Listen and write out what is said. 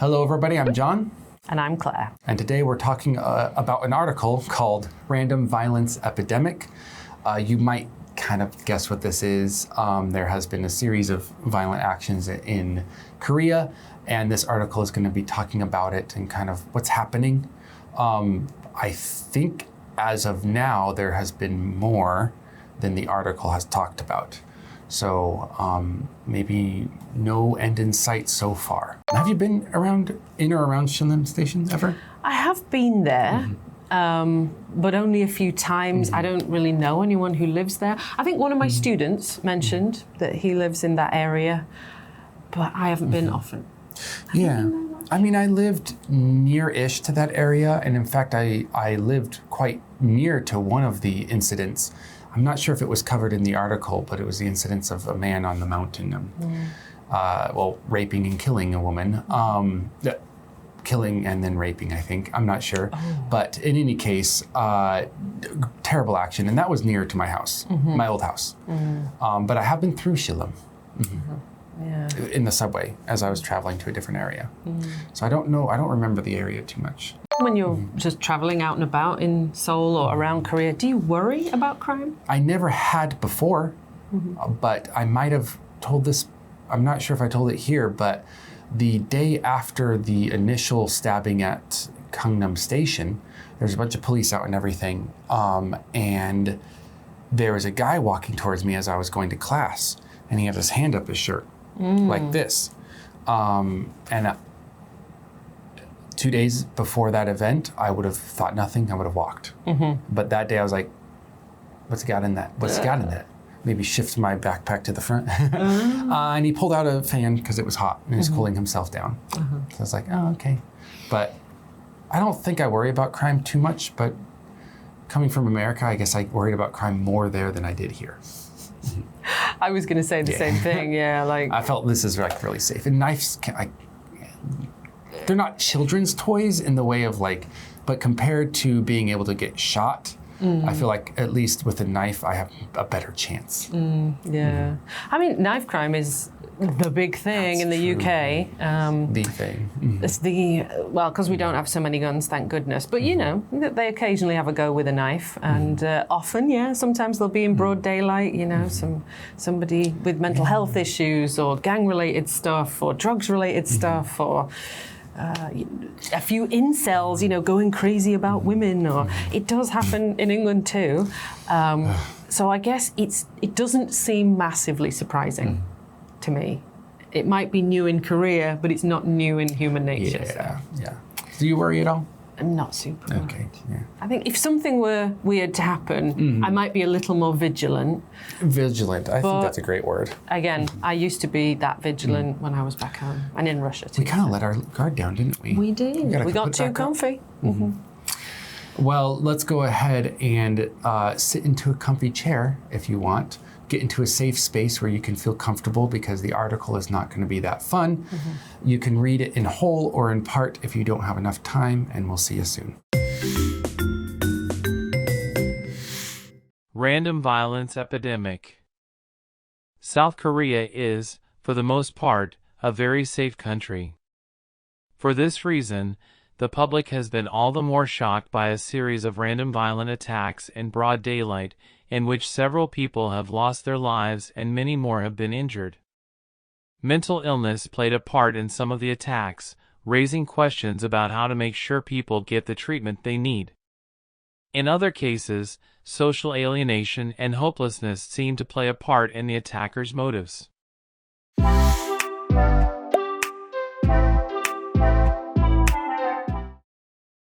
Hello, everybody. I'm John. And I'm Claire. And today we're talking about an article called Random Violence Epidemic. You might kind of guess what this is. There has been a series of violent actions in Korea, and this article is going to be talking about it and kind of what's happening. I think as of now, there has been more than the article has talked about. So maybe no end in sight so far. Have you been in or around Shillong Station ever? I have been there, but only a few times. I don't really know anyone who lives there. I think one of my students mentioned that he lives in that area, but I haven't been often. Yeah. I mean, I lived near-ish to that area, and in fact, I lived quite near to one of the incidents. I'm not sure if it was covered in the article, but it was the incidents of a man on the mountain, raping and killing a woman. Killing and then raping, I think. I'm not sure. Oh. But in any case, terrible action. And that was near to my house, my old house. But I have been through Shillong. In the subway as I was traveling to a different area. So I don't remember the area too much. When you're just traveling out and about in Seoul or around Korea, do you worry about crime? I never had before, but I might have told this, I'm not sure if I told it here, but the day after the initial stabbing at Gangnam Station, there's a bunch of police out and everything, and there was a guy walking towards me as I was going to class, and he had his hand up his shirt, like this. And 2 days before that event, I would have thought nothing, I would have walked. But that day I was like, what's got in that? What's got in that? Maybe shift my backpack to the front. And he pulled out a fan because it was hot and he was cooling himself down. So I was like, oh, okay. But I don't think I worry about crime too much, but coming from America, I guess I worried about crime more there than I did here. I was going to say the same thing, like... I felt this is like really safe. And knives, they're not children's toys in the way of but compared to being able to get shot, I feel like at least with a knife, I have a better chance. I mean, knife crime is the big thing in the UK. The thing. It's because we don't have so many guns, thank goodness. But you know, they occasionally have a go with a knife, and often, sometimes they'll be in broad daylight. You know, somebody with mental health issues, or gang-related stuff, or drugs-related stuff, or a few incels, going crazy about women, or it does happen in England too. So I guess it doesn't seem massively surprising to me. It might be new in Korea, but it's not new in human nature. Yeah. Do you worry at all? I'm not super worried. Okay. Yeah. I think if something were weird to happen, I might be a little more vigilant. Vigilant. I think that's a great word. Again, I used to be that vigilant when I was back home and in Russia too. We kind of let our guard down, didn't we? We did. We got too comfy. Well, let's go ahead and sit into a comfy chair if you want. Get into a safe space where you can feel comfortable because the article is not going to be that fun. You can read it in whole or in part if you don't have enough time, and we'll see you soon. Random violence epidemic. South Korea is, for the most part, a very safe country. For this reason, the public has been all the more shocked by a series of random violent attacks in broad daylight in which several people have lost their lives and many more have been injured. Mental illness played a part in some of the attacks, raising questions about how to make sure people get the treatment they need. In other cases, social alienation and hopelessness seem to play a part in the attackers' motives.